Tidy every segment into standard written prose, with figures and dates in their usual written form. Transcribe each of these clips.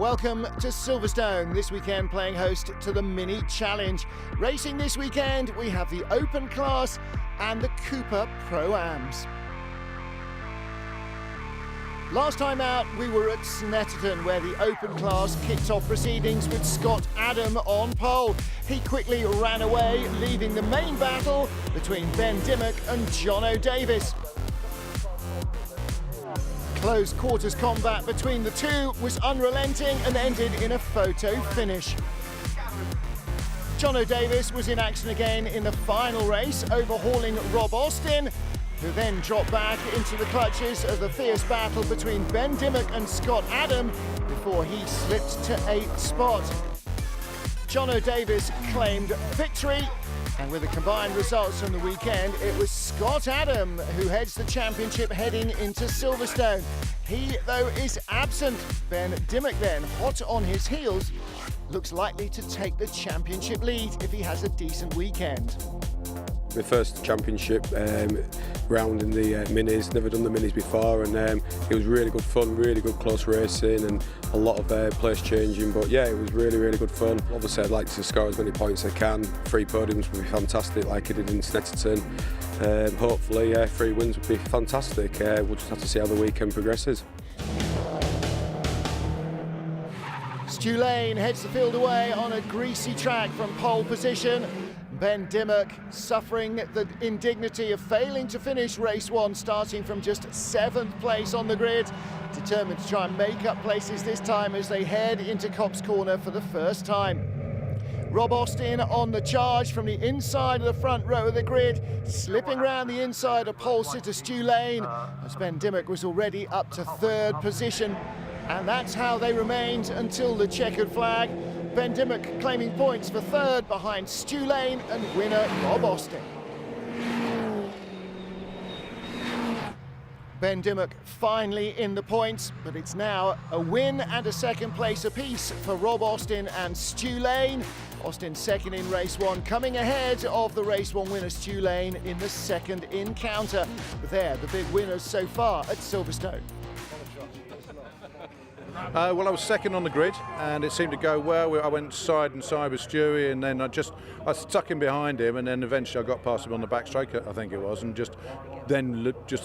Welcome to Silverstone, this weekend playing host to the Mini Challenge. Racing this weekend, we have the Open Class and the Cooper Pro-Ams. Last time out, we were at Snetterton, where the Open Class kicked off proceedings with Scott Adam on pole. He quickly ran away, leaving the main battle between Ben Dimmock and Jono Davis. Close quarters combat between the two was unrelenting and ended in a photo finish. Jono Davis was in action again in the final race, overhauling Rob Austin, who then dropped back into the clutches of the fierce battle between Ben Dimmock and Scott Adam before he slipped to 8th spot. Jono Davis claimed victory, and with the combined results from the weekend, it was Scott Adam who heads the championship heading into Silverstone. He, though, is absent. Ben Dimmock then, hot on his heels, looks likely to take the championship lead if he has a decent weekend. My first championship round in the minis, never done the minis before, and it was really good fun, really good close racing and a lot of place changing, but yeah, it was really good fun. Obviously I'd like to score as many points as I can. 3 podiums would be fantastic like I did in Snetterton. Hopefully 3 wins would be fantastic. We'll just have to see how the weekend progresses. Stu Lane heads the field away on a greasy track from pole position. Ben Dimmock suffering the indignity of failing to finish race 1, starting from just 7th place on the grid, determined to try and make up places this time as they head into Copse Corner for the first time. Rob Austin on the charge from the inside of the front row of the grid, slipping around the inside of pole sitter Stu Lane, as Ben Dimmock was already up to 3rd position. And that's how they remained until the checkered flag. Ben Dimmock claiming points for 3rd behind Stu Lane and winner Rob Austin. Ben Dimmock finally in the points, but it's now a win and a 2nd place apiece for Rob Austin and Stu Lane. Austin 2nd in race 1, coming ahead of the race 1 winner Stu Lane in the 2nd encounter. They're the big winners so far at Silverstone. Well, I was 2nd on the grid, and it seemed to go well. I went side and side with Stewie, and then I stuck him behind him, and then eventually I got past him on the backstroke, I think it was, and just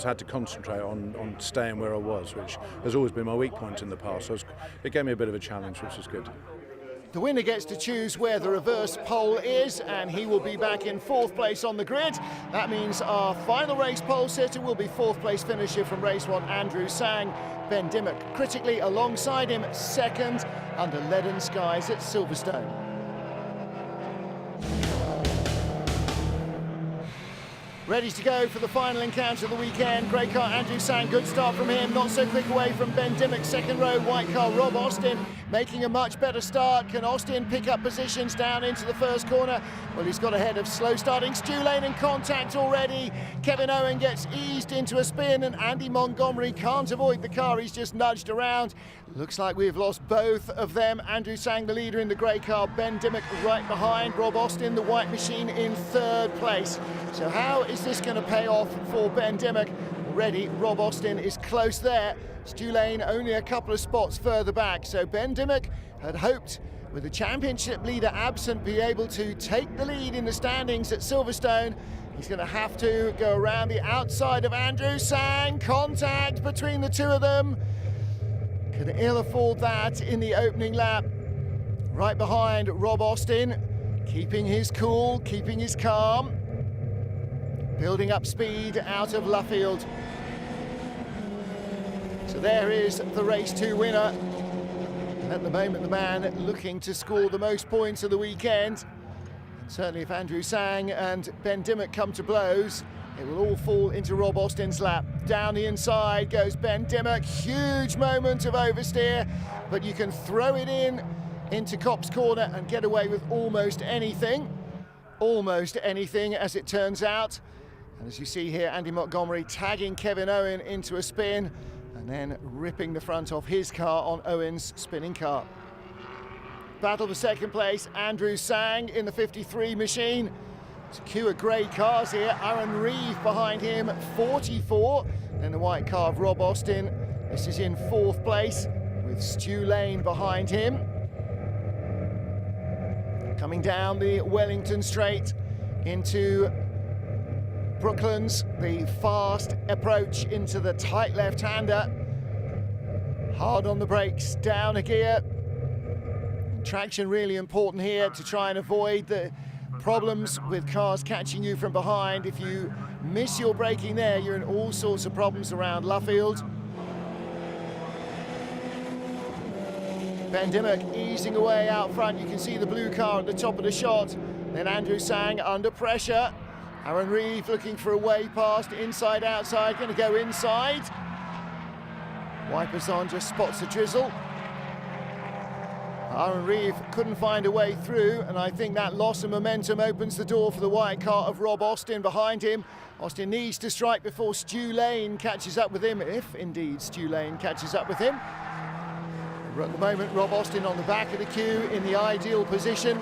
had to concentrate on staying where I was, which has always been my weak point in the past. So it gave me a bit of a challenge, which was good. The winner gets to choose where the reverse pole is, and he will be back in 4th place on the grid. That means our final race pole sitter will be 4th place finisher from race 1, Andrew Sang. Ben Dimmock critically alongside him, 2nd under leaden skies at Silverstone. Ready to go for the final encounter of the weekend. Grey car Andrew Sang, good start from him. Not so quick away from Ben Dimmock, 2nd row. White car Rob Austin making a much better start. Can Austin pick up positions down into the 1st corner? Well, he's got ahead of slow starting Stu Lane in contact already. Kevin Owen gets eased into a spin, and Andy Montgomery can't avoid the car. He's just nudged around. Looks like we've lost both of them. Andrew Sang, the leader in the grey car. Ben Dimmock right behind. Rob Austin, the white machine, in 3rd place. So how is this going to pay off for Ben Dimmock? Already, Rob Austin is close there. Stu Lane only a couple of spots further back. So Ben Dimmock had hoped, with the championship leader absent, be able to take the lead in the standings at Silverstone. He's going to have to go around the outside of Andrew Sang. Contact between the two of them. Can ill afford that in the opening lap. Right behind Rob Austin, keeping his cool, keeping his calm. Building up speed out of Luffield. So there is the race 2 winner. And at the moment, the man looking to score the most points of the weekend. And certainly if Andrew Sang and Ben Dimmock come to blows, it will all fall into Rob Austin's lap. Down the inside goes Ben Dimmock. Huge moment of oversteer, but you can throw it into Copse Corner and get away with almost anything. Almost anything, as it turns out. And as you see here, Andy Montgomery tagging Kevin Owen into a spin and then ripping the front off his car on Owen's spinning car. Battle for 2nd place, Andrew Sang in the 53 machine. Secure grey cars here. Aaron Reeve behind him, 44. Then the white car of Rob Austin. This is in 4th place. with Stu Lane behind him. Coming down the Wellington Straight into Brooklands, the fast approach into the tight left-hander. Hard on the brakes, down a gear. Traction really important here to try and avoid the problems with cars catching you from behind. If you miss your braking there, you're in all sorts of problems around Luffield. Ben Dimmock easing away out front. You can see the blue car at the top of the shot. Then Andrew Sang under pressure. Aaron Reeve looking for a way past, inside, outside, going to go inside. Wipers on, just spots the drizzle. Aaron Reeve couldn't find a way through, and I think that loss of momentum opens the door for the white car of Rob Austin behind him. Austin needs to strike before Stu Lane catches up with him, if indeed Stu Lane catches up with him. At the moment, Rob Austin on the back of the queue in the ideal position.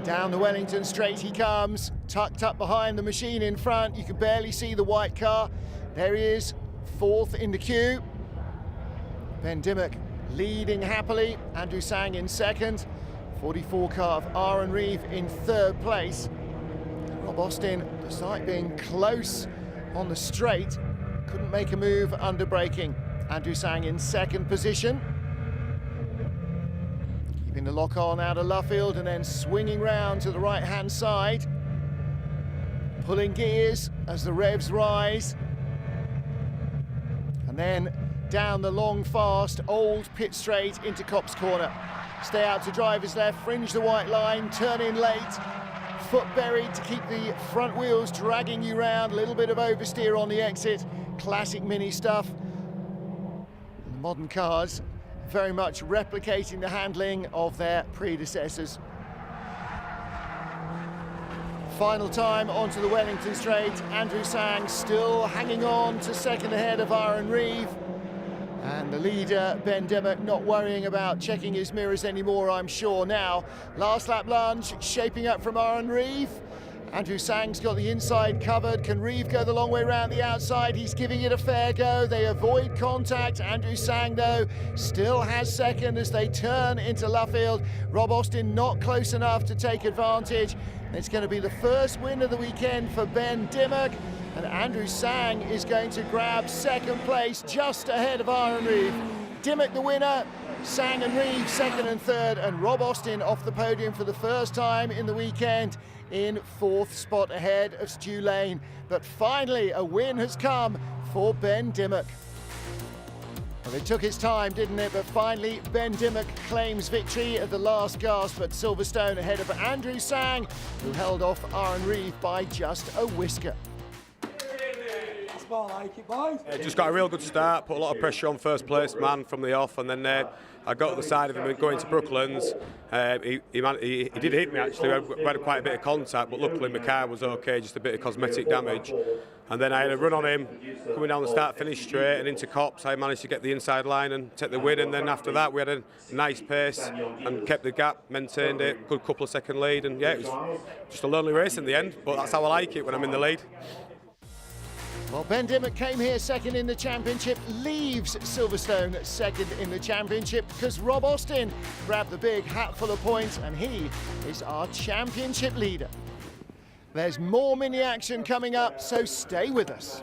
Down the Wellington Straight he comes, tucked up behind the machine in front. You can barely see the white car. There he is, fourth in the queue. Ben Dimmock leading happily, Andrew Sang in second. 44 car of Aaron Reeve in third place. Rob Austin, despite being close on the straight, couldn't make a move under braking. Andrew Sang in second position. Keeping the lock on out of Luffield and then swinging round to the right-hand side. Pulling gears as the revs rise. And then down the long, fast, old pit straight into Copse Corner. Stay out to driver's left, fringe the white line, turn in late. Foot buried to keep the front wheels dragging you round. A little bit of oversteer on the exit. Classic Mini stuff. The modern cars very much replicating the handling of their predecessors. Final time onto the Wellington Straight. Andrew Sang still hanging on to second ahead of Aaron Reeve. And the leader, Ben Dimmock, not worrying about checking his mirrors anymore, I'm sure now. Last lap lunge, shaping up from Aaron Reeve. Andrew Sang's got the inside covered. Can Reeve go the long way around the outside? He's giving it a fair go. They avoid contact. Andrew Sang, though, still has second as they turn into Luffield. Rob Austin not close enough to take advantage. It's going to be the first win of the weekend for Ben Dimmock. And Andrew Sang is going to grab second place just ahead of Aaron Reeve. Dimmock the winner, Sang and Reeve second and third, and Rob Austin off the podium for the first time in the weekend in fourth spot ahead of Stu Lane. But finally a win has come for Ben Dimmock. Well, it took its time, didn't it? But finally Ben Dimmock claims victory at the last gasp at Silverstone ahead of Andrew Sang, who held off Aaron Reeve by just a whisker. Just got a real good start, put a lot of pressure on first place man from the off, and then I got to the side of him and going to Brooklands. He did hit me actually, we had quite a bit of contact, but luckily my car was okay, just a bit of cosmetic damage. And then I had a run on him, coming down the start-finish straight and into Copse. I managed to get the inside line and take the win, and then after that we had a nice pace and kept the gap, maintained it, good couple of second lead, and yeah, it was just a lonely race in the end, but that's how I like it when I'm in the lead. Well, Ben Dimmock came here second in the championship, leaves Silverstone second in the championship because Rob Austin grabbed the big hatful of points and he is our championship leader. There's more mini action coming up, so stay with us.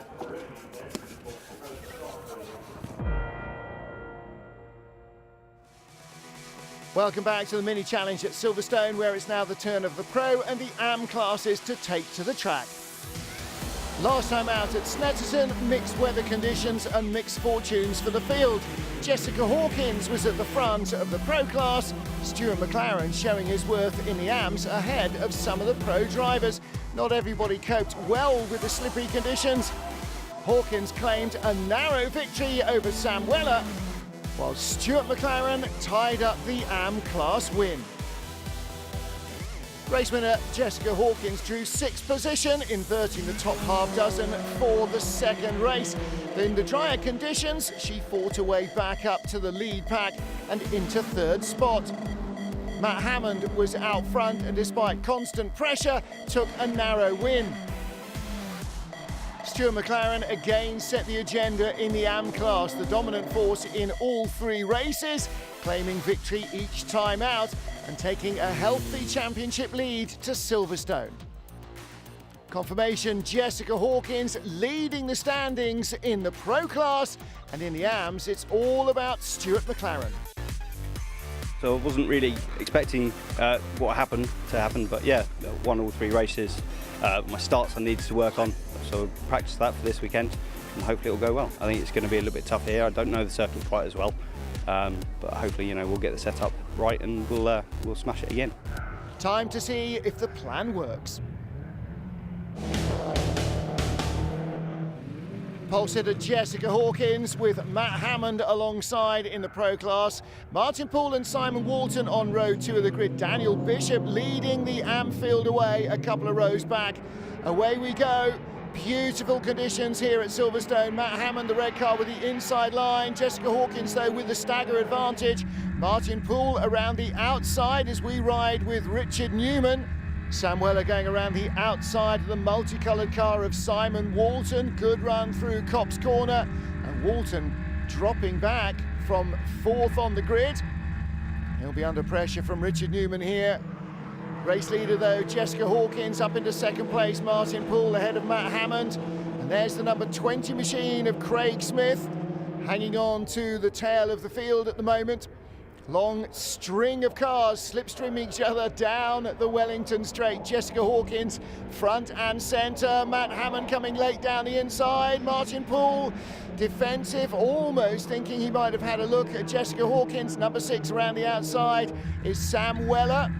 Welcome back to the mini challenge at Silverstone, where it's now the turn of the Pro and the AM classes to take to the track. Last time out at Snetterton, mixed weather conditions and mixed fortunes for the field. Jessica Hawkins was at the front of the Pro class. Stuart McLaren showing his worth in the AMs ahead of some of the Pro drivers. Not everybody coped well with the slippery conditions. Hawkins claimed a narrow victory over Sam Weller, while Stuart McLaren tied up the AM class win. Race winner Jessica Hawkins drew sixth position, inverting the top half dozen for the second race. In the drier conditions, she fought her way back up to the lead pack and into third spot. Matt Hammond was out front and despite constant pressure, took a narrow win. Stuart McLaren again set the agenda in the AM class, the dominant force in all 3 races, claiming victory each time out and taking a healthy championship lead to Silverstone. Confirmation, Jessica Hawkins leading the standings in the Pro class, and in the AMs it's all about Stuart McLaren. So I wasn't really expecting what happened to happen, but yeah, won all 3 races. My starts I needed to work on, so practice that for this weekend, and hopefully it'll go well. I think it's going to be a little bit tough here. I don't know the circuit quite as well, but hopefully, we'll get the setup right and we'll smash it again. Time to see if the plan works. Pole sitter Jessica Hawkins with Matt Hammond alongside in the Pro class. Martin Poole and Simon Walton on row 2 of the grid. Daniel Bishop leading the AM field away a couple of rows back. Away we go. Beautiful conditions here at Silverstone. Matt Hammond, the red car, with the inside line. Jessica Hawkins, though, with the stagger advantage. Martin Poole around the outside as we ride with Richard Newman. Sam Weller going around the outside of the multicoloured car of Simon Walton. Good run through Copse Corner, and Walton dropping back from 4th on the grid. He'll be under pressure from Richard Newman here. Race leader though, Jessica Hawkins up into 2nd place. Martin Poole ahead of Matt Hammond. And there's the number 20 machine of Craig Smith, hanging on to the tail of the field at the moment. Long string of cars slipstreaming each other down the Wellington Straight. Jessica Hawkins front and centre. Matt Hammond coming late down the inside. Martin Poole defensive, almost thinking he might have had a look at Jessica Hawkins. Number 6 around the outside is Sam Weller.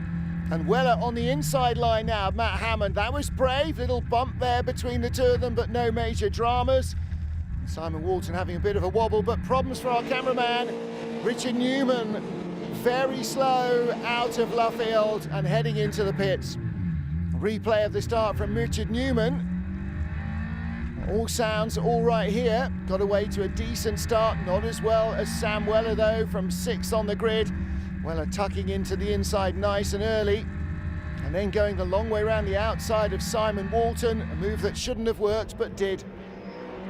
And Weller on the inside line now, Matt Hammond. That was brave, little bump there between the 2 of them, but no major dramas. Simon Walton having a bit of a wobble, but problems for our cameraman. Richard Newman, very slow out of Luffield and heading into the pits. Replay of the start from Richard Newman. All sounds all right here. Got away to a decent start, not as well as Sam Weller though, from 6th on the grid. Weller tucking into the inside nice and early, and then going the long way around the outside of Simon Walton, a move that shouldn't have worked but did.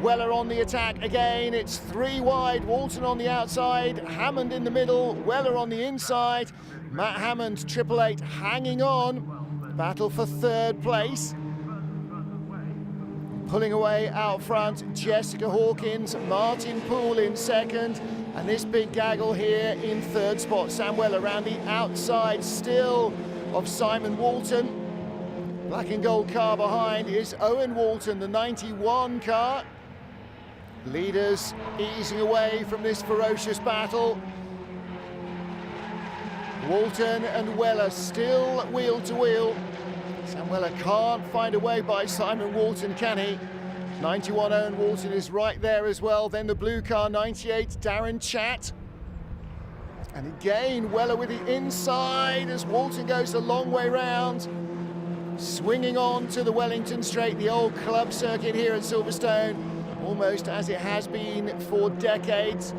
Weller on the attack again, it's 3 wide, Walton on the outside, Hammond in the middle, Weller on the inside. Matt Hammond, 888, hanging on, battle for 3rd place. Pulling away out front, Jessica Hawkins, Martin Poole in 2nd, and this big gaggle here in 3rd spot. Sam Weller around the outside still of Simon Walton. Black and gold car behind is Owen Walton, the 91 car. Leaders easing away from this ferocious battle. Walton and Weller still wheel to wheel. Sam Weller can't find a way by Simon Walton, can he? 91 Owen Walton is right there as well. Then the blue car, 98 Darren Chatt. And again, Weller with the inside as Walton goes the long way round. Swinging on to the Wellington Straight, the old club circuit here at Silverstone, almost as it has been for decades.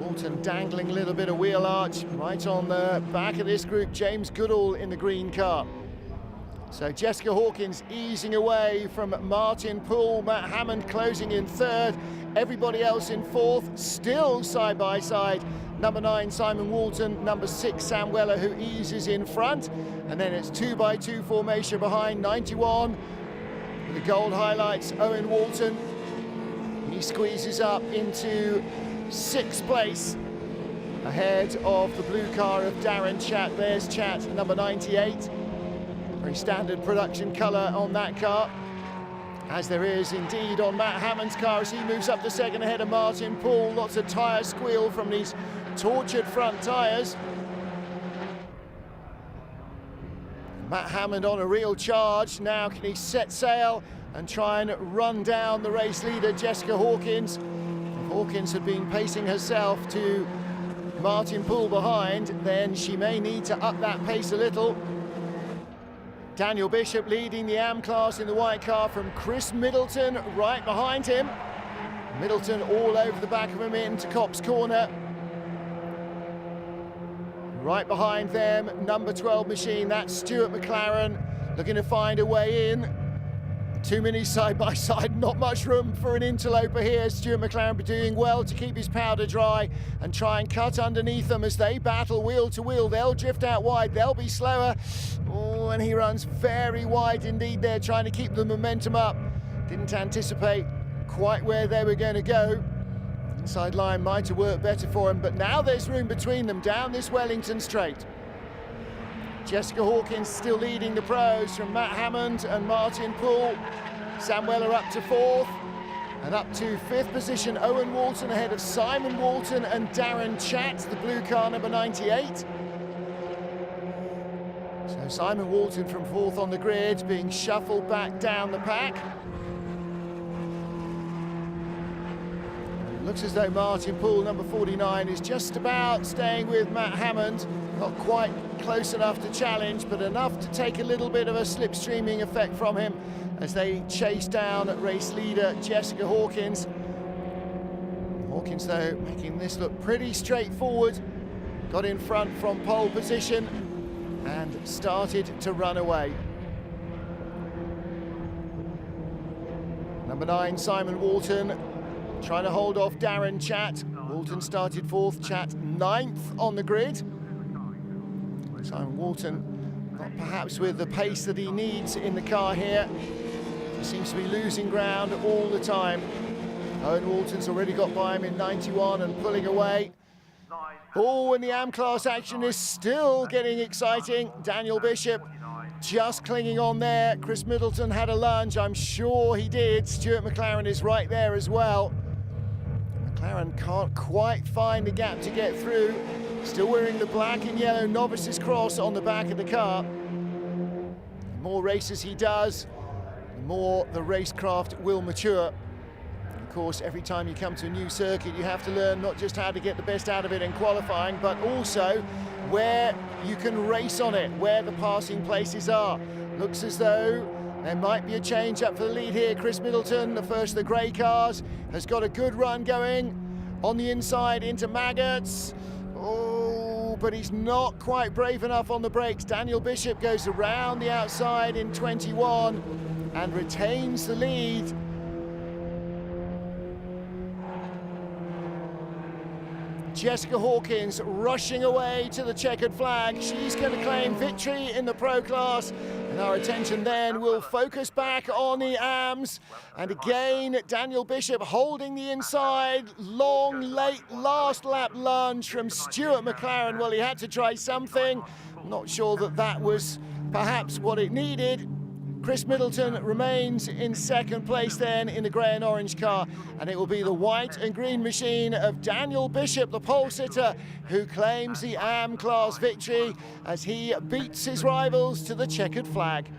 Walton dangling a little bit of wheel arch right on the back of this group. James Goodall in the green car. So Jessica Hawkins easing away from Martin Poole, Matt Hammond closing in 3rd, everybody else in 4th, still side by side. Number 9 Simon Walton, number 6 Sam Weller, who eases in front, and then it's 2x2 formation behind. 91 with the gold highlights, Owen Walton. He squeezes up into 6th place ahead of the blue car of Darren Chatt. There's Chatt, number 98. Very standard production colour on that car, as there is indeed on Matt Hammond's car as he moves up to 2nd ahead of Martin Poole. Lots of tyre squeal from these tortured front tyres. Matt Hammond on a real charge. Now can he set sail and try and run down the race leader, Jessica Hawkins? If Hawkins had been pacing herself to Martin Poole behind, then she may need to up that pace a little. Daniel Bishop leading the AM class in the white car from Chris Middleton right behind him. Middleton all over the back of him into Copse Corner. Right behind them, number 12 machine, that's Stuart McLaren, looking to find a way in. Two minis side by side, not much room for an interloper here. Stuart McLaren doing well to keep his powder dry and try and cut underneath them as they battle wheel to wheel. They'll drift out wide, they'll be slower. Oh, and he runs very wide indeed there, trying to keep the momentum up. Didn't anticipate quite where they were going to go. Inside line might have worked better for him, but now there's room between them down this Wellington straight. Jessica Hawkins still leading the pros from Matt Hammond and Martin Poole. Sam Weller up to 4th, and up to 5th position Owen Walton ahead of Simon Walton and Darren Chatt, the blue car number 98. So Simon Walton from 4th on the grid, being shuffled back down the pack. Looks as though Martin Poole, number 49, is just about staying with Matt Hammond. Not quite close enough to challenge, but enough to take a little bit of a slipstreaming effect from him as they chase down race leader Jessica Hawkins. Hawkins, though, making this look pretty straightforward. Got in front from pole position and started to run away. Number 9, Simon Walton, trying to hold off Darren Chatt. Walton started 4th, Chatt 9th on the grid. Simon Walton, not perhaps with the pace that he needs in the car here. He seems to be losing ground all the time. Owen Walton's already got by him in 91 and pulling away. Oh, and the AM class action is still getting exciting. Daniel Bishop just clinging on there. Chris Middleton had a lunge, I'm sure he did. Stuart McLaren is right there as well. McLaren can't quite find the gap to get through. Still wearing the black and yellow novices cross on the back of the car. The more races he does, the more the racecraft will mature. Of course, every time you come to a new circuit, you have to learn not just how to get the best out of it in qualifying, but also where you can race on it, where the passing places are. Looks as though there might be a change up for the lead here. Chris Middleton, the first of the grey cars, has got a good run going on the inside into Maggots. Oh, but he's not quite brave enough on the brakes. Daniel Bishop goes around the outside in 21 and retains the lead. Jessica Hawkins rushing away to the checkered flag. She's going to claim victory in the pro class. And our attention then will focus back on the AMs. And again, Daniel Bishop holding the inside. Long, late, last lap lunge from Stuart McLaren. Well, he had to try something. Not sure that that was perhaps what it needed. Chris Middleton remains in 2nd place then in the grey and orange car, and it will be the white and green machine of Daniel Bishop, the pole sitter, who claims the AM class victory as he beats his rivals to the checkered flag.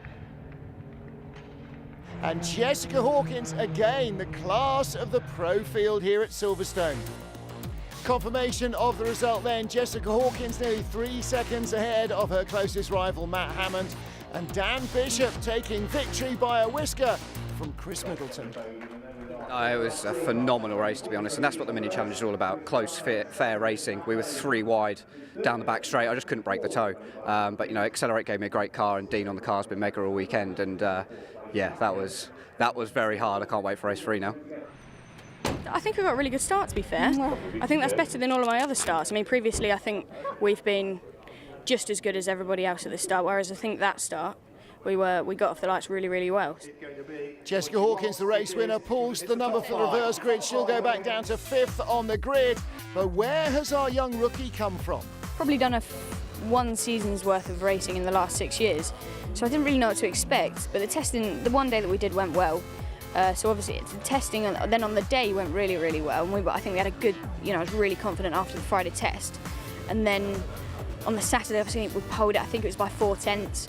And Jessica Hawkins again, the class of the pro field here at Silverstone. Confirmation of the result then, Jessica Hawkins nearly 3 seconds ahead of her closest rival Matt Hammond, and Dan Bishop taking victory by a whisker from Chris Middleton. It was a phenomenal race, to be honest, and that's what the mini challenge is all about. Close, fair racing. We were 3 wide down the back straight. I just couldn't break the toe, but you know, Accelerate gave me a great car, and Dean on the car's been mega all weekend, and yeah, that was very hard. I can't wait for race 3 now. I think we got a really good start, to be fair. I think that's better than all of my other starts. I mean, previously I think we've been just as good as everybody else at this start, whereas I think that start we got off the lights really, really well. Jessica Hawkins, the race winner, pulls the number for the reverse grid. She'll go back down to 5th on the grid. But where has our young rookie come from? Probably done one season's worth of racing in the last 6 years, so I didn't really know what to expect. But the testing, the one day that we did went well. So obviously the testing, and then on the day went really, really well. And I think we had a good, I was really confident after the Friday test. And then on the Saturday, obviously we poled it, I think it was by 4 tenths.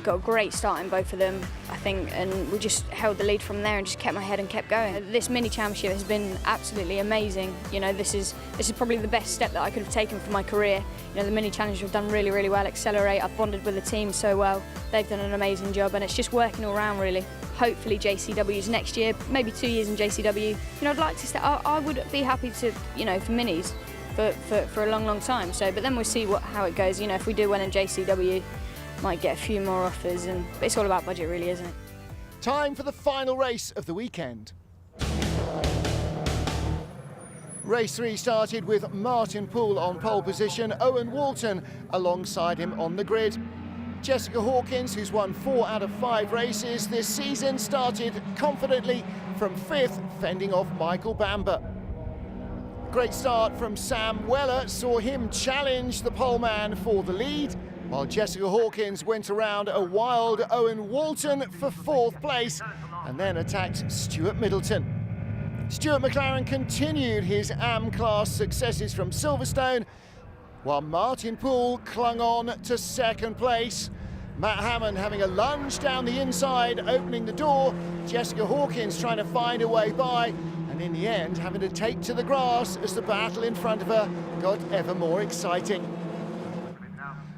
Got a great start in both of them, I think, and we just held the lead from there and just kept my head and kept going. This mini championship has been absolutely amazing. This is probably the best step that I could have taken for my career. The mini challenge have done really, really well. Accelerate, I've bonded with the team so well. They've done an amazing job, and it's just working all around really. Hopefully JCW's next year, maybe 2 years in JCW. I'd like to stay. I would be happy to, for minis for a long, long time. So, but then we'll see how it goes. If we do well in JCW, might get a few more offers, but it's all about budget really, isn't it? Time for the final race of the weekend. Race 3 started with Martin Poole on pole position, Owen Walton alongside him on the grid. Jessica Hawkins, who's won 4 out of 5 races this season, started confidently from 5th, fending off Michael Bamber. Great start from Sam Weller saw him challenge the poleman for the lead, while Jessica Hawkins went around a wild Owen Walton for 4th place and then attacked Stuart Middleton. Stuart McLaren continued his AM class successes from Silverstone, while Martin Poole clung on to 2nd place. Matt Hammond having a lunge down the inside, opening the door. Jessica Hawkins trying to find a way by, and in the end having to take to the grass as the battle in front of her got ever more exciting.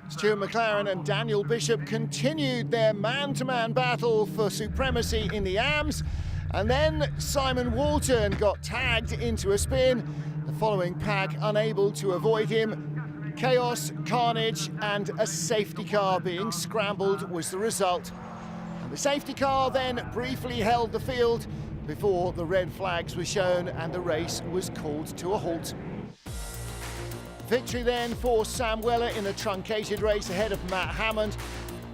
Stuart McLaren and Daniel Bishop continued their man-to-man battle for supremacy in the AMs, and then Simon Walton got tagged into a spin, the following pack unable to avoid him. Chaos, carnage and a safety car being scrambled was the result. And the safety car then briefly held the field before the red flags were shown and the race was called to a halt. Victory then for Sam Weller in a truncated race ahead of Matt Hammond.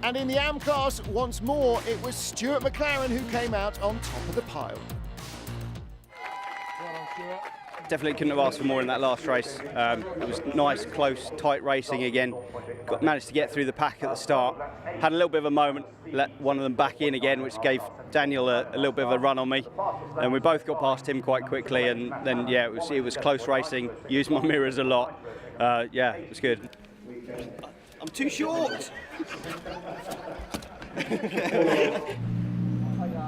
And in the AM class, once more, it was Stuart McLaren who came out on top of the pile. Definitely couldn't have asked for more in that last race. It was nice, close, tight racing again. Managed to get through the pack at the start. Had a little bit of a moment, let one of them back in again, which gave Daniel a little bit of a run on me. And we both got past him quite quickly. And then, yeah, it was close racing. Used my mirrors a lot. Yeah, it was good. I'm too short.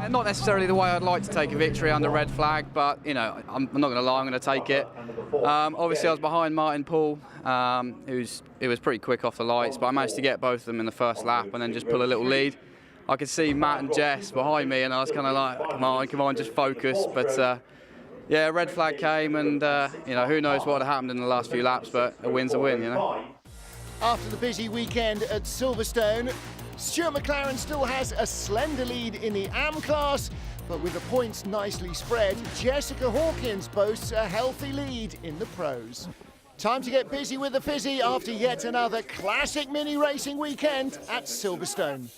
Not necessarily the way I'd like to take a victory under red flag, but you know, I'm not going to lie, I'm going to take it. Obviously, I was behind Martin Poole, he was pretty quick off the lights, but I managed to get both of them in the first lap and then just pull a little lead. I could see Matt and Jess behind me, and I was kind of like, come on, just focus. But yeah, red flag came, and you know, who knows what happened in the last few laps, but a win's a win, you know. After the busy weekend at Silverstone, Stuart McLaren still has a slender lead in the AM class, but with the points nicely spread, Jessica Hawkins boasts a healthy lead in the pros. Time to get busy with the fizzy after yet another classic mini racing weekend at Silverstone.